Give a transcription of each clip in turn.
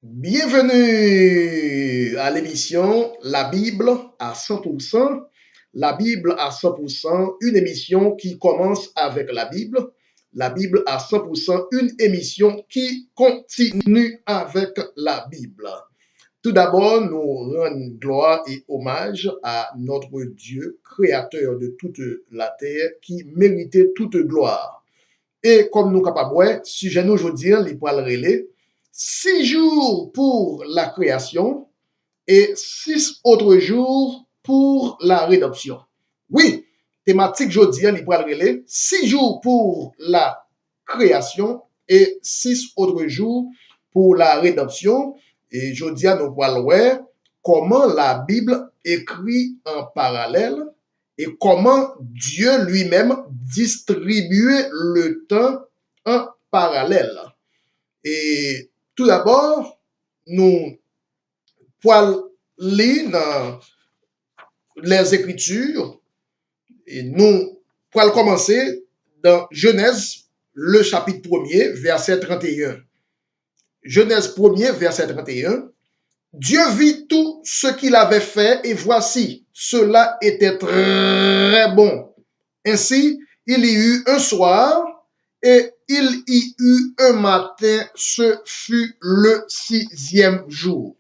Bienvenue à l'émission La Bible à 100%. La Bible à 100%, une émission qui commence avec la Bible. La Bible à 100%, une émission qui continue avec la Bible. Tout d'abord, nous rendons gloire et hommage à notre Dieu, créateur de toute la terre, qui méritait toute gloire. Et comme nous capables, sujet nous aujourd'hui, les poils relais, 6 jours pour la création et 6 autres jours pour la rédemption. Oui, thématique aujourd'hui, les poils relais, 6 jours pour la création et 6 autres jours pour la rédemption. Et aujourd'hui, nous allons voir comment la Bible écrit en parallèle et comment Dieu lui-même distribuait le temps en parallèle. Et tout d'abord, nous pouvons lire dans les Écritures et nous pouvons commencer dans Genèse, le chapitre 1er, verset 31. Genèse 1er, verset 31. Dieu vit tout ce qu'il avait fait et voici, cela était très bon. Ainsi, il y eut un soir et il y eut un matin, ce fut le 6e jour.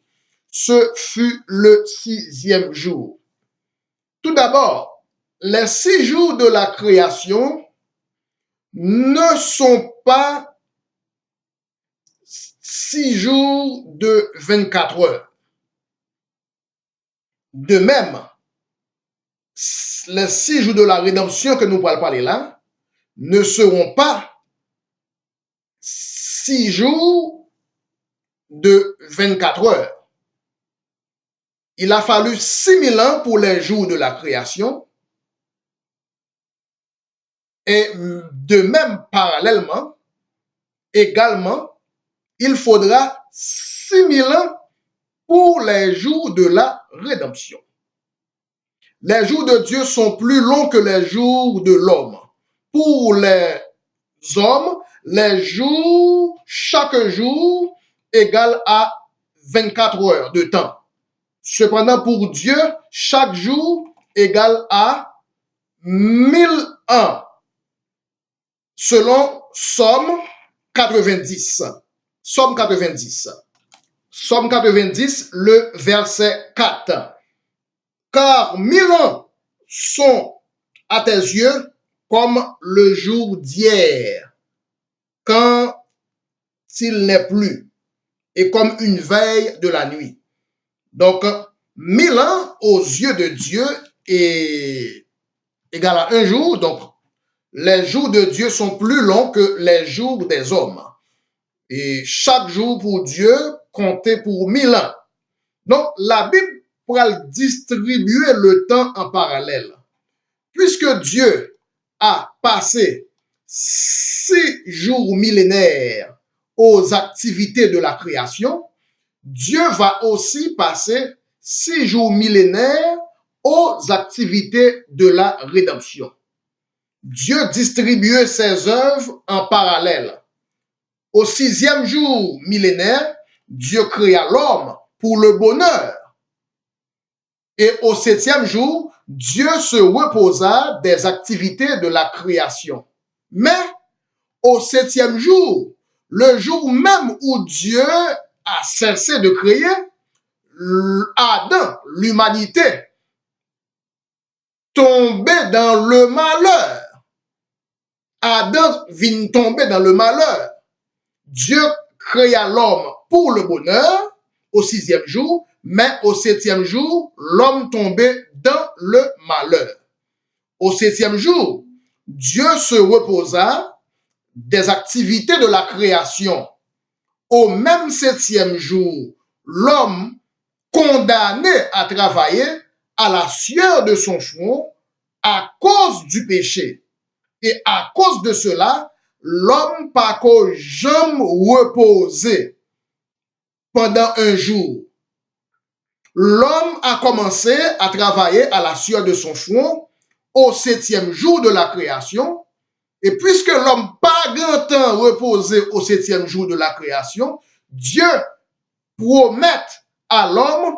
Ce fut le 6e jour. Tout d'abord, les 6 jours de la création ne sont pas 6 jours de 24 heures. De même, les 6 jours de la rédemption que nous allons parler là ne seront pas 6 jours de 24 heures. Il a fallu 6000 ans pour les jours de la création. Et de même, parallèlement, également, il faudra 6000 ans pour les jours de la rédemption. Les jours de Dieu sont plus longs que les jours de l'homme. Pour les hommes, les jours, chaque jour, égale à 24 heures de temps. Cependant, pour Dieu, chaque jour égale à 1000 ans, selon Somme 90. Somme 90. Somme 90, le verset 4. Car 1000 ans sont à tes yeux comme le jour d'hier, quand il n'est plus, et comme une veille de la nuit. Donc, 1000 ans aux yeux de Dieu est égal à un jour. Donc, les jours de Dieu sont plus longs que les jours des hommes. Et chaque jour pour Dieu comptait pour 1000 ans. Donc, la Bible pourra distribuer le temps en parallèle. Puisque Dieu a passé 6 jours millénaires aux activités de la création, Dieu va aussi passer 6 jours millénaires aux activités de la rédemption. Dieu distribuait ses œuvres en parallèle. Au 6e jour millénaire, Dieu créa l'homme pour le bonheur. Et au 7e jour, Dieu se reposa des activités de la création. Mais au 7e jour, le jour même où Dieu a cessé de créer, Adam, l'humanité, tombait dans le malheur. Adam vint tomber dans le malheur. Dieu créa l'homme pour le bonheur au 6e jour, mais au 7e jour, l'homme tombait dans le malheur. Au 7e jour, Dieu se reposa des activités de la création. Au même 7e jour, l'homme condamné à travailler à la sueur de son front à cause du péché. Et à cause de cela, l'homme pas qu'au jamais reposé pendant un jour. L'homme a commencé à travailler à la sueur de son front au 7e jour de la création. Et puisque l'homme pas grand temps reposé au 7e jour de la création, Dieu promettent à l'homme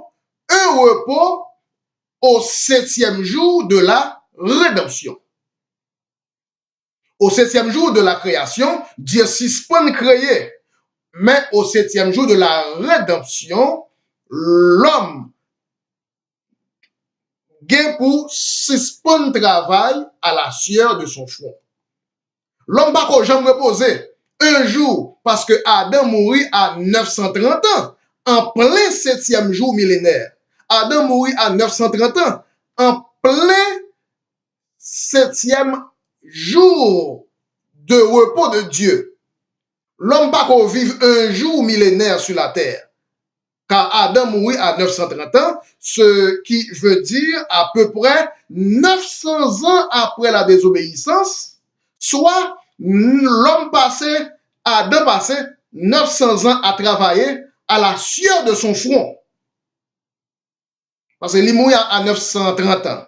un repos au 7e jour de la rédemption. Au 7e jour de la création, Dieu suspend créé, mais au 7e jour de la rédemption, l'homme gagne pour suspendre travail à la sueur de son front. L'homme n'a pas jamais reposé un jour parce que Adam mourit à 930 ans, en plein 7e jour millénaire. Adam mourit à 930 ans, en plein 7e jour de repos de Dieu. L'homme n'a pas vivre un jour millénaire sur la terre. Car Adam mourit à 930 ans, ce qui veut dire à peu près 900 ans après la désobéissance, soit l'homme passé, Adam passé 900 ans à travailler à la sueur de son front. Parce qu'il mourit à 930 ans.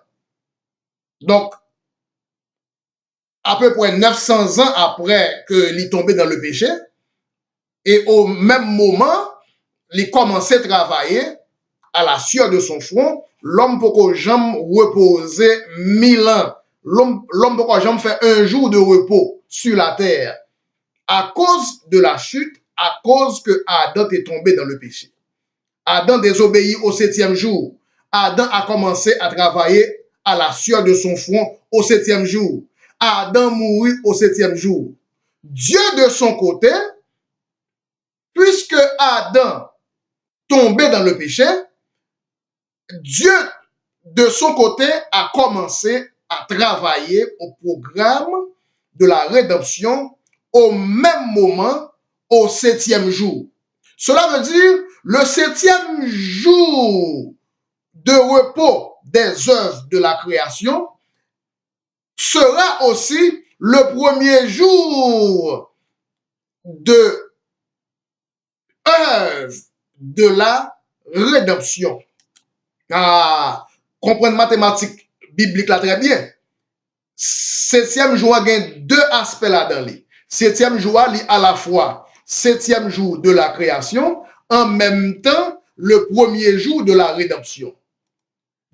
Donc, à peu près 900 ans après qu'il est tombé dans le péché, et au même moment, il commençait à travailler à la sueur de son front, l'homme peut jamais reposer 1000 ans. L'homme peut jamais faire un jour de repos sur la terre à cause de la chute, à cause que Adam est tombé dans le péché. Adam désobéit au 7e jour. Adam a commencé à travailler à la sueur de son front au 7e jour. Adam mourit au 7e jour. Dieu de son côté, puisque Adam tombé dans le péché, Dieu, de son côté, a commencé à travailler au programme de la rédemption au même moment, au 7e jour. Cela veut dire le 7e jour de repos des œuvres de la création sera aussi le premier jour de œuvre de la rédemption. Ah, comprendre mathématiques bibliques là très bien. 7e jour a deux aspects là-dedans. 7e jour à la fois 7e jour de la création, en même temps le premier jour de la rédemption.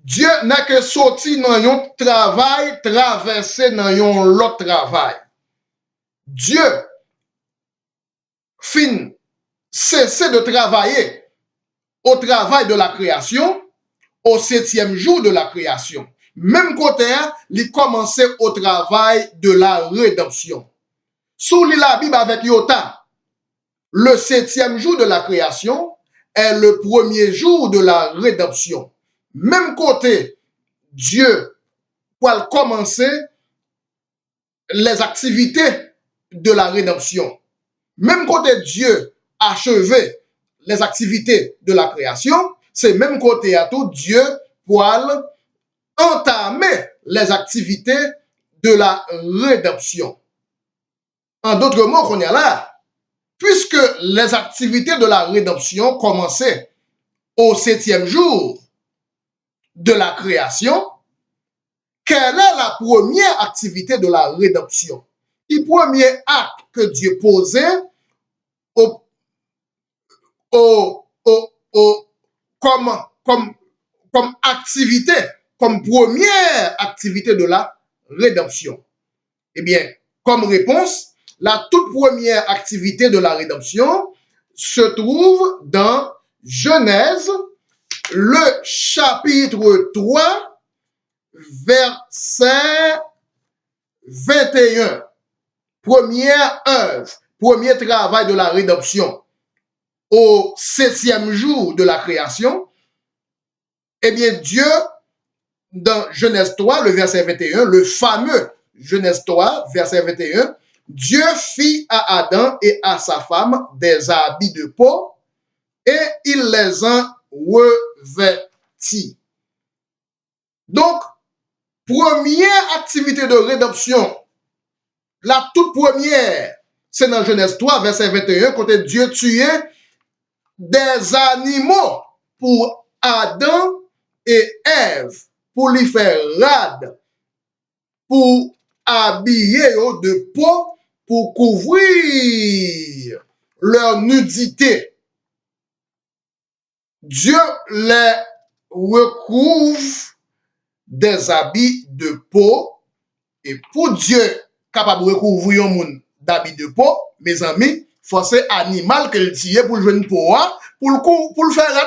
Dieu n'a que sorti dans un travail, traversé dans un autre travail. Dieu fin cessé de travailler au travail de la création au 7e jour de la création. Même côté, il commençait au travail de la rédemption. Sous la Bible avec Yota, le 7e jour de la création est le premier jour de la rédemption. Même côté, Dieu pour commencer les activités de la rédemption. Même côté, Dieu achevé les activités de la création, c'est même côté à tout Dieu pour entamer les activités de la rédemption. En d'autres mots, qu'on est là, puisque les activités de la rédemption commençaient au 7e jour de la création, quelle est la première activité de la rédemption? Le premier acte que Dieu posait comme activité, comme première activité de la rédemption. Eh bien, comme réponse, la toute première activité de la rédemption se trouve dans Genèse, le chapitre 3, verset 21. Première œuvre, premier travail de la rédemption au 7e jour de la création. Eh bien, Dieu, dans Genèse 3, le verset 21, le fameux Genèse 3, verset 21, Dieu fit à Adam et à sa femme des habits de peau et il les en revêtit. Donc, première activité de rédemption, la toute première, c'est dans Genèse 3, verset 21, quand Dieu tuait des animaux pour Adam et Ève, pour lui faire rade, pour habiller de peau, pour couvrir leur nudité. Dieu les recouvre des habits de peau. Et pour Dieu capable de recouvrir un monde d'habits de peau, mes amis, c'est animal qu'il tire pour le jeune peau, pour le faire là.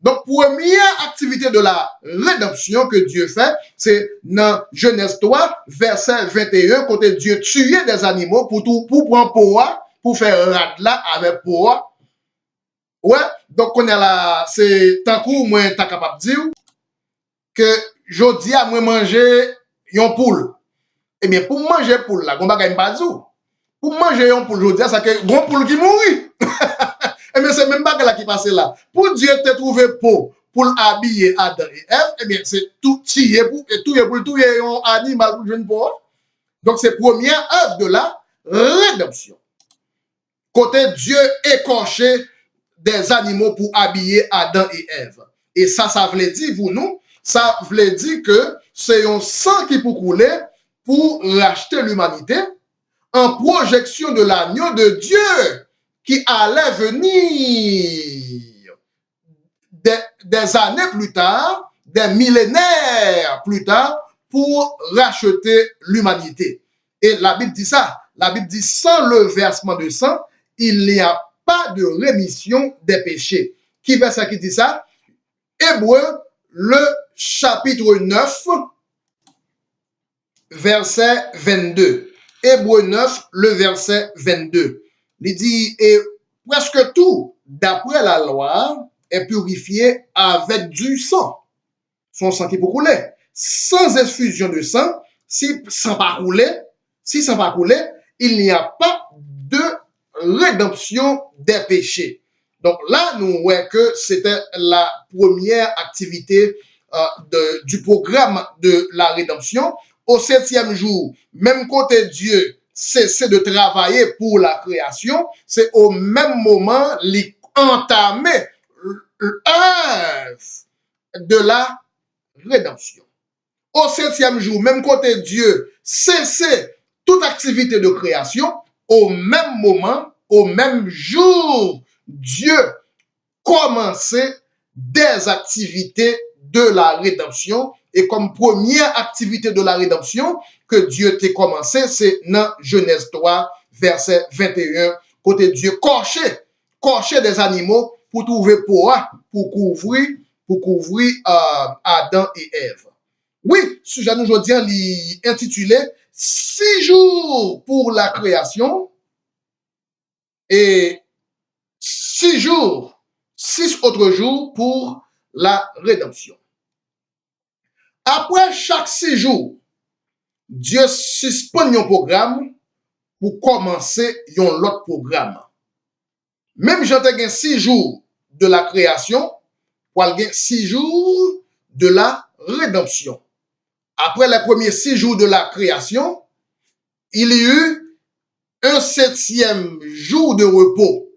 Donc, première activité de la rédemption que Dieu fait, c'est dans Genèse 3, verset 21, côté Dieu tuait des animaux pour prendre peau, pour faire rad là avec peau. Ouais, donc on est là, c'est tant que moi, t'es capable de dire que je dis à moi manger une poule. Eh bien, pour manger poule là, on va gagner pas tout. Pour manger une poule, je dis ça que une poule qui mourit. Eh bien, c'est même pas là qui passe là. Pour Dieu te trouver peau pour habiller Adam et Ève, eh bien, c'est tout tirer pour tout un animal pour jeune peau. Donc, c'est première œuvre de la rédemption. Côté Dieu écorché des animaux pour habiller Adam et Ève. Et ça veut dire, vous, nous, ça veut dire que c'est un sang qui peut couler pour racheter l'humanité en projection de l'agneau de Dieu qui allait venir des années plus tard, des millénaires plus tard, pour racheter l'humanité. Et la Bible dit ça. La Bible dit, sans le versement de sang, il n'y a pas de rémission des péchés. Qui verset qui dit ça? Hébreu, le chapitre 9, verset 22. Hébreu 9, le verset 22. Il dit, et presque tout, d'après la loi, est purifié avec du sang. Son sang qui peut couler. Sans effusion de sang, si sang pas couler, il n'y a pas de rédemption des péchés. Donc là, nous voyons que c'était la première activité du programme de la rédemption. Au 7e jour, même côté Dieu cessait de travailler pour la création, c'est au même moment qu'il entamait l'œuvre de la rédemption. Au 7e jour, même côté Dieu cessait toute activité de création, au même moment, au même jour, Dieu commençait des activités de la rédemption. Et comme première activité de la rédemption que Dieu t'a commencé, c'est dans Genèse 3, verset 21, côté Dieu cocher des animaux pour trouver pour couvrir Adam et Ève. Oui, sujet nous aujourd'hui intitulé 6 jours pour la création et 6 autres jours pour la rédemption. Après chaque 6 jours, Dieu suspend un programme pour commencer un autre programme. Même j'en ai 6 jours de la création, pour avoir 6 jours de la rédemption. Après les premiers 6 jours de la création, il y eut un 7e jour de repos.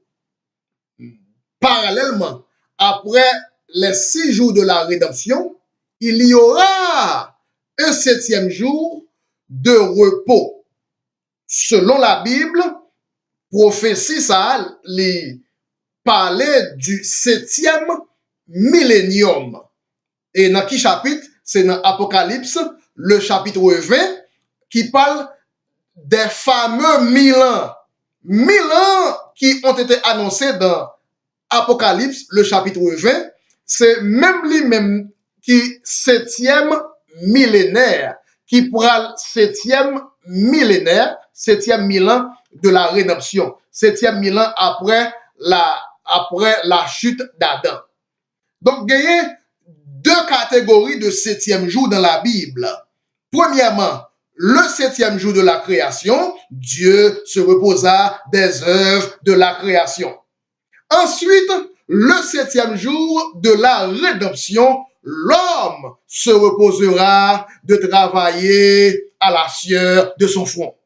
Parallèlement, après les 6 jours de la rédemption, il y aura un 7e jour de repos. Selon la Bible, prophétie ça parlait du 7e millénium. Et dans quel chapitre? C'est dans Apocalypse, le chapitre 20, qui parle des fameux 1000 ans. 1000 ans qui ont été annoncés dans Apocalypse, le chapitre 20, c'est même lui-même qui 7e millénaire, qui prend 7e millénaire, 7e 1000 ans de la rédemption, 7e 1000 ans après la chute d'Adam. Donc, il y a 2 catégories de 7e jour dans la Bible. Premièrement, le 7e jour de la création, Dieu se reposa des œuvres de la création. Ensuite, le 7e jour de la rédemption, l'homme se reposera de travailler à la sueur de son front.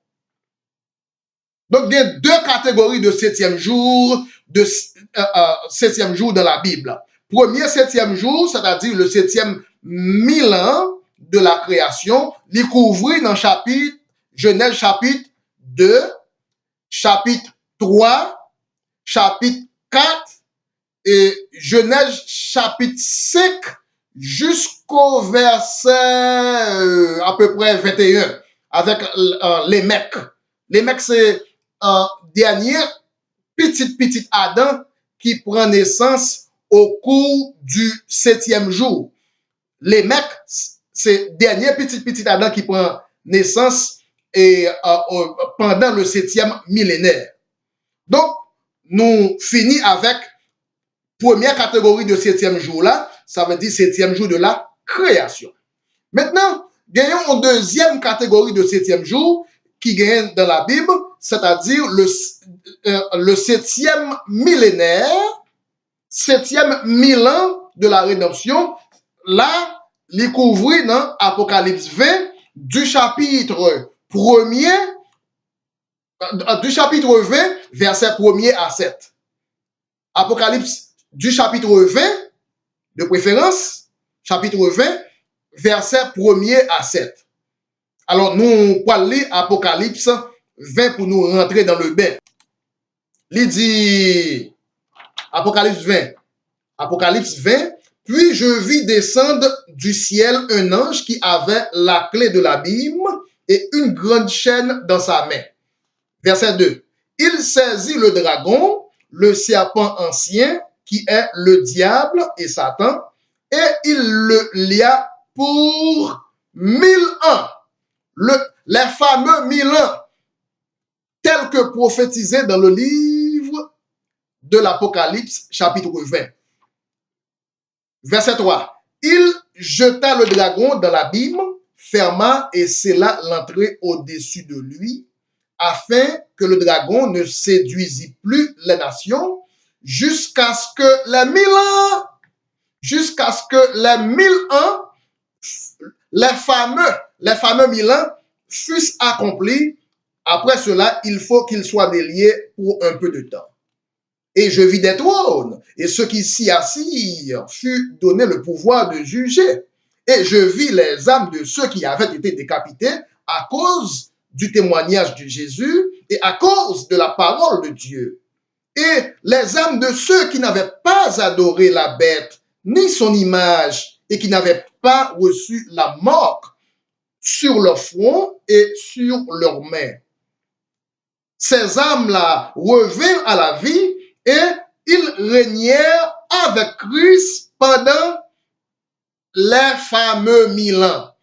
Donc, il y a 2 catégories de 7e jour, 7e jour dans la Bible. Premier 7e jour, c'est-à-dire le 7e 1000 ans de la création, il couvrit dans Genèse chapitre 2, chapitre 3, chapitre 4 et Genèse chapitre 5 jusqu'au verset à peu près 21 avec les mecs. Les mecs, c'est dernier petit Adam qui prend naissance au cours du 7e jour. Les mecs, c'est dernier petit Adam qui prend naissance et pendant le 7e millénaire. Donc, nous finissons avec première catégorie de 7e jour là, ça veut dire 7e jour de la création. Maintenant, gagnons une deuxième catégorie de 7e jour qui gagne dans la Bible, c'est-à-dire le 7e millénaire, 7e mille ans de la rédemption. Là, il couvre dans Apocalypse 20 du chapitre 1er, du chapitre 20, verset 1er à 7. Apocalypse du chapitre 20, de préférence, chapitre 20, verset 1er à 7. Alors, nous allons lire Apocalypse 20 pour nous rentrer dans le bain. Il dit, Apocalypse 20, puis je vis descendre du ciel un ange qui avait la clé de l'abîme et une grande chaîne dans sa main. Verset 2. Il saisit le dragon, le serpent ancien, qui est le diable et Satan, et il le lia pour 1000 ans. Les fameux 1000 ans, tels que prophétisés dans le livre de l'Apocalypse, chapitre 20. Verset 3. Il jeta le dragon dans l'abîme, ferma et scella l'entrée au-dessus de lui, afin que le dragon ne séduisit plus les nations, jusqu'à ce que les 1000 ans, les fameux 1000 ans fussent accomplis. Après cela, il faut qu'ils soient déliés pour un peu de temps. Et je vis des trônes, et ceux qui s'y assirent fut donné le pouvoir de juger. Et je vis les âmes de ceux qui avaient été décapités à cause du témoignage de Jésus et à cause de la parole de Dieu. Et les âmes de ceux qui n'avaient pas adoré la bête, ni son image, et qui n'avaient pas reçu la mort sur leur front et sur leurs mains. Ces âmes-là revinrent à la vie et ils régnèrent avec Christ pendant les fameux 1000 ans.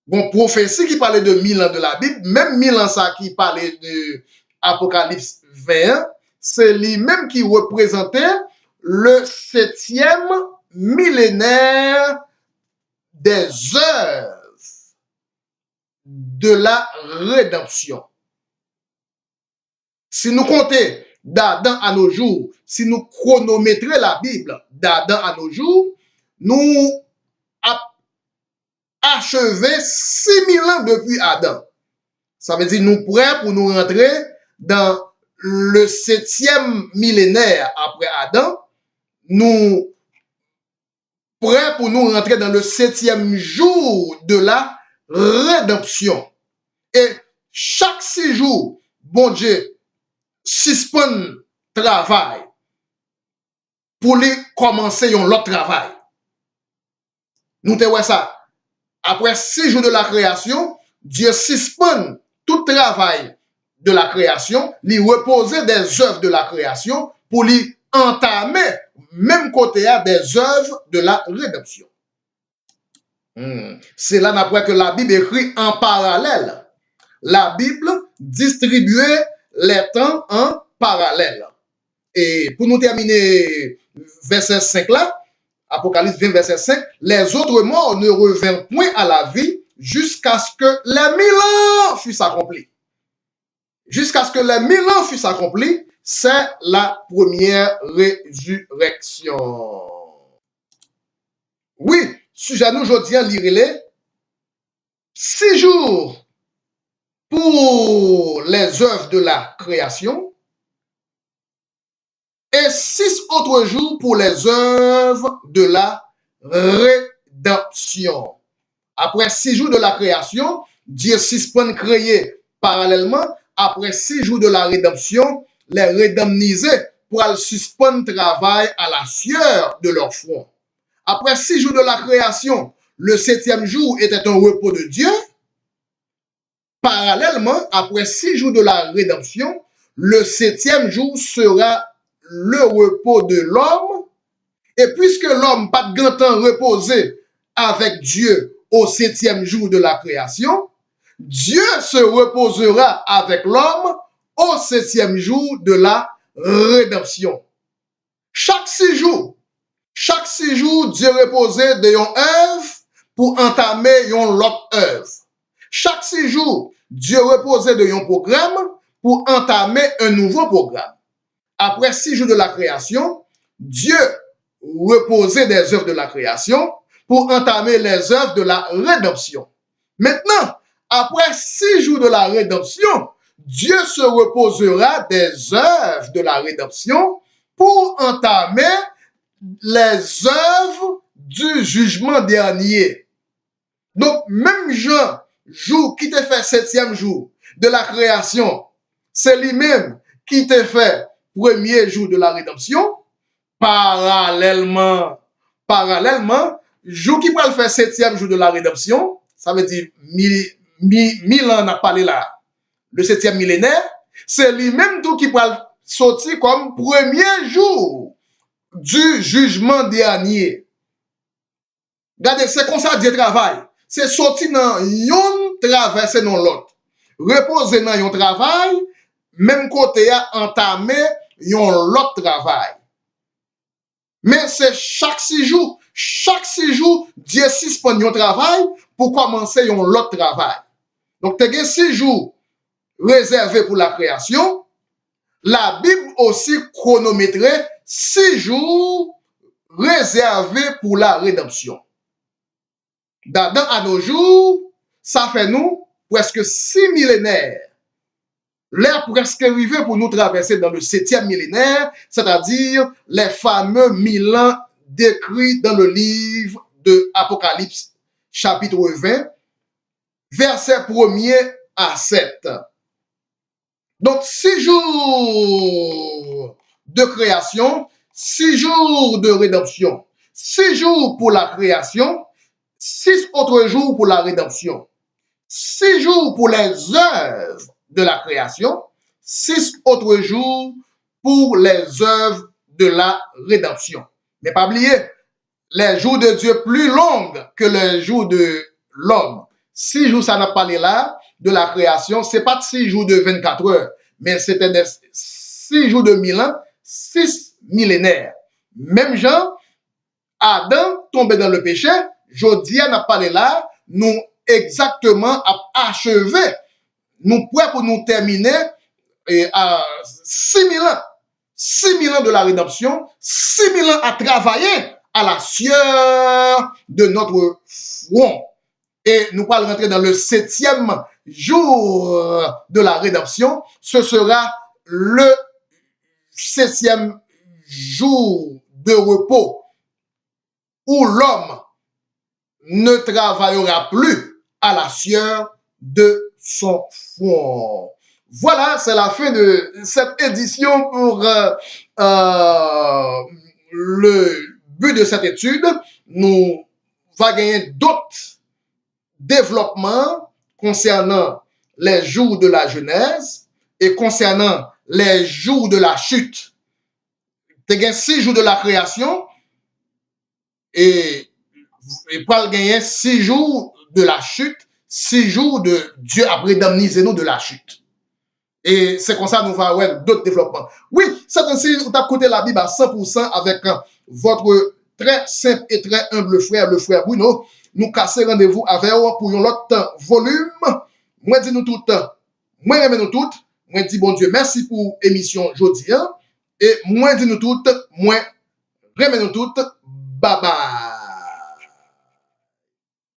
Bon, prophétie qui parlait de 1000 ans de la Bible, même 1000 ans ça qui parlait de Apocalypse 20, c'est lui-même qui représentait le 7e millénaire des œuvres de la rédemption. Si nous comptons d'Adam à nos jours, si nous chronométrons la Bible d'Adam à nos jours, nous avons achevé 6000 ans depuis Adam. Ça veut dire nous prêts pour nous rentrer dans le 7e millénaire après Adam. Nous prêts pour nous rentrer dans le 7e jour de la rédemption. Et chaque 6 jours, bon Dieu suspend travail pour les commencer un autre travail. Nous te voyons ça. Après 6 jours de la création, Dieu suspend tout travail de la création, lui reposer des œuvres de la création pour lui entamer, même côté des œuvres de la rédemption. C'est là d'après que la Bible écrit en parallèle. La Bible distribuait les temps en parallèle. Et pour nous terminer verset 5 là, Apocalypse 20, verset 5, les autres morts ne revinrent point à la vie jusqu'à ce que les 1000 ans fussent accomplis. Jusqu'à ce que les 1000 ans fussent accomplis, c'est la première résurrection. Oui, sujet nous aujourd'hui, lire-les 6 jours pour les œuvres de la création et 6 autres jours pour les œuvres de la rédemption. Après 6 jours de la création, Dieu suspend créer parallèlement. Après 6 jours de la rédemption, les rédemptisés pour suspendre le travail à la sueur de leur front. Après 6 jours de la création, le 7e jour était un repos de Dieu. Parallèlement, après 6 jours de la rédemption, le 7e jour sera le repos de l'homme. Et puisque l'homme pas de grand temps reposé avec Dieu au 7e jour de la création, Dieu se reposera avec l'homme au 7e jour de la rédemption. Chaque 6 jours, Dieu reposait de yon œuvre pour entamer yon l'autre œuvre. Chaque 6 jours, Dieu reposait de yon programme pour entamer un nouveau programme. Après 6 jours de la création, Dieu reposait des œuvres de la création pour entamer les œuvres de la rédemption. Maintenant, après 6 jours de la rédemption, Dieu se reposera des œuvres de la rédemption pour entamer les œuvres du jugement dernier. Donc, même Jean, jour qui te fait 7e jour de la création, c'est lui-même qui te fait premier jour de la rédemption. Parallèlement, jour qui peut le faire 7e jour de la rédemption, ça veut dire 1000 ans n'a parlé là, le 7e millénaire, c'est lui-même tout qui peut sortir comme premier jour du jugement dernier. Regardez, c'est comme ça Dieu travaille. C'est sorti dans yon traverser dans l'autre. Reposer dans yon travail, même côté a entamé yon l'autre travail. Mais c'est chaque 6 jours, Dieu suspend yon travail pour commencer yon l'autre travail. Donc, tu as 6 jours réservés pour la création. La Bible aussi chronométrait 6 jours réservés pour la rédemption. D'Adam à nos jours, ça fait nous presque 6 millénaires. L'ère presque arrivée pour nous traverser dans le 7e millénaire, c'est-à-dire les fameux 1000 ans décrits dans le livre de Apocalypse, chapitre 20, verset 1er à 7. Donc, 6 jours de création, 6 jours de rédemption, 6 jours pour la création, 6 autres jours pour la rédemption, 6 jours pour les œuvres de la création, 6 autres jours pour les œuvres de la rédemption. Mais pas oublier, les jours de Dieu plus longs que les jours de l'homme. 6 jours, ça n'a pas parlé là, de la création, c'est pas 6 jours de 24 heures, mais c'était 6 jours de 1000 ans, 6 millénaires. Même Jean, Adam tombé dans le péché, Jodia n'a pas parlé là, nous exactement achevé, nous prêts pour nous terminer à 6000 ans. 6000 ans de la rédemption, 6000 ans à travailler à la sueur de notre front. Et nous allons rentrer dans le 7e jour de la rédemption. Ce sera le 7e jour de repos où l'homme ne travaillera plus à la sueur de son front. Voilà, c'est la fin de cette édition pour le but de cette étude. Nous va gagner d'autres développements concernant les jours de la Genèse et concernant les jours de la chute. Tu as 6 jours de la création et pour gagner 6 jours de la chute, 6 jours de Dieu a prédamnisé nous de la chute. Et c'est comme ça que nous allons avoir d'autres développements. Oui, c'est ainsi que vous avez écouté la Bible à 100% avec votre très simple et très humble frère, le frère Bruno. Nous casser rendez-vous avec vous pour un autre volume. Moi, dis nous tout, moi, aime nous toutes. Moi, dis bon Dieu, merci pour l'émission aujourd'hui. Et moi, dis nous toutes, moi, aime nous toutes. Bye bye.